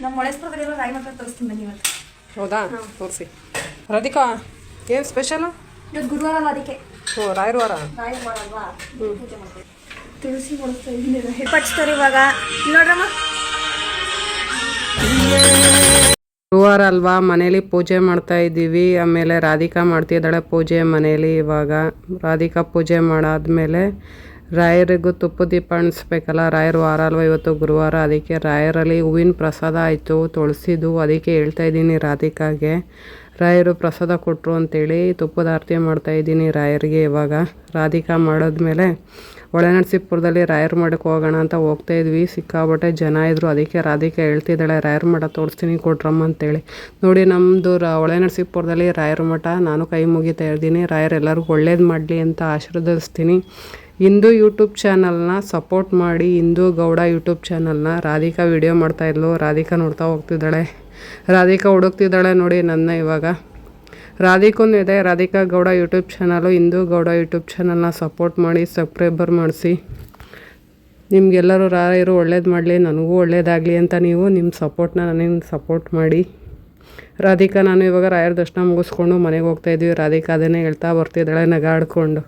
ನಮ್ಮ ಮೊಳೇಶ್ವರದಲ್ಲಿರೋ ರಾಯಿ ಮಠ ತೋರಿಸ್ತೀನಿ ಬನ್ನಿ ಇವತ್ತು. ಹೌದಾ, ತೋರಿಸಿ. ರಾಧಿಕಾ, ಏನು ಸ್ಪೆಷಲು? ಇವತ್ತು ಗುರುವಾರ ಅಲ್ಲ ಅದಕ್ಕೆ. ಓ, ರಾಯರ ವಾರ. ರಾಯರ ವಾರ ಅಲ್ವಾ, ಪೂಜೆ ಮಾಡ್ತೀವಿ. ತುಳಸಿ ಬಳಸ್ತಾ ಇದ್ದೀನಿ ಪಡಿಸ್ತಾರೆ ಇವಾಗ ನೋಡ್ರಮ್ಮ. ಗುರುವಾರ ಅಲ್ವಾ, ಮನೇಲಿ ಪೂಜೆ ಮಾಡ್ತಾ ಇದ್ದೀವಿ. ಆಮೇಲೆ ರಾಧಿಕಾ ಮಾಡ್ತಿದ್ದಾಳೆ ಪೂಜೆ ಮನೇಲಿ. ಇವಾಗ ರಾಧಿಕಾ ಪೂಜೆ ಮಾಡಾದ್ಮೇಲೆ ರಾಯರಿಗೂ ತುಪ್ಪ ದೀಪ ಅಣಿಸ್ಬೇಕಲ್ಲ. ರಾಯರ ವಾರ ಅಲ್ವಾ ಇವತ್ತು ಗುರುವಾರ, ಅದಕ್ಕೆ ರಾಯರಲ್ಲಿ ಹೂವಿನ ಪ್ರಸಾದ ಆಯಿತು ತುಳಸಿದು. ಅದಕ್ಕೆ ಹೇಳ್ತಾ ಇದ್ದೀನಿ ರಾಧಿಕಾಗೆ, ರಾಯರು ಪ್ರಸಾದ ಕೊಟ್ಟರು ಅಂತೇಳಿ ತುಪ್ಪದ ಆರತಿ ಮಾಡ್ತಾಯಿದ್ದೀನಿ ರಾಯರಿಗೆ. ಇವಾಗ ರಾಧಿಕಾ ಮಾಡಿದ್ಮೇಲೆ ಹೊಳೆನರಸೀಪುರದಲ್ಲಿ ರಾಯರ ಮಠಕ್ಕೆ ಹೋಗೋಣ ಅಂತ ಹೋಗ್ತಾಯಿದ್ವಿ. ಸಿಕ್ಕಾಬಟ್ಟೆ ಜನ ಇದ್ದರು. ಅದಕ್ಕೆ ರಾಧಿಕಾ ಹೇಳ್ತಿದ್ದಾಳೆ ರಾಯರ ಮಠ ತೋರಿಸ್ತೀನಿ ಕೊಟ್ರಮ್ಮ ಅಂತೇಳಿ. ನೋಡಿ, ನಮ್ಮದು ಹೊಳೆನರಸೀಪುರದಲ್ಲಿ ರಾಯರ ಮಠ. ನಾನು ಕೈ ಮುಗಿತಾ ಇದ್ದೀನಿ. ರಾಯರು ಎಲ್ಲರಿಗೂ ಒಳ್ಳೇದು ಮಾಡಲಿ ಅಂತ ಆಶೀರ್ವದಿಸ್ತೀನಿ. ಹಿಂದೂ ಯೂಟ್ಯೂಬ್ ಚಾನಲ್ನ ಸಪೋರ್ಟ್ ಮಾಡಿ. ಹಿಂದೂ ಗೌಡ ಯೂಟ್ಯೂಬ್ ಚಾನಲ್ನ ರಾಧಿಕಾ ವಿಡಿಯೋ ಮಾಡ್ತಾಯಿದ್ಲು. ರಾಧಿಕಾ ನೋಡ್ತಾ ಹೋಗ್ತಿದ್ದಾಳೆ. ರಾಧಿಕಾ ಹುಡುಕ್ತಿದ್ದಾಳೆ ನೋಡಿ ನನ್ನ. ಇವಾಗ ರಾಧಿಕೂ ಇದೆ, Radhika Gowda YouTube channel. Hindu Gowda YouTube ಚಾನಲ್ನ ಸಪೋರ್ಟ್ ಮಾಡಿ, ಸಬ್ಸ್ಕ್ರೈಬರ್ ಮಾಡಿಸಿ. ನಿಮಗೆಲ್ಲರೂ ರಾಯರು ಒಳ್ಳೇದು ಮಾಡಲಿ, ನನಗೂ ಒಳ್ಳೇದಾಗಲಿ ಅಂತ ನೀವು ನಿಮ್ಮ ಸಪೋರ್ಟ್ನ ನನಗೆ ಸಪೋರ್ಟ್ ಮಾಡಿ. ರಾಧಿಕಾ ನಾನು ಇವಾಗ ರಾಯರ ದರ್ಶನ ಮುಗಿಸ್ಕೊಂಡು ಮನೆಗೆ ಹೋಗ್ತಾಯಿದ್ವಿ. ರಾಧಿಕಾ ಅದನ್ನೇ ಹೇಳ್ತಾ ಬರ್ತಿದ್ದಾಳೆ ನಗಾಡ್ಕೊಂಡು.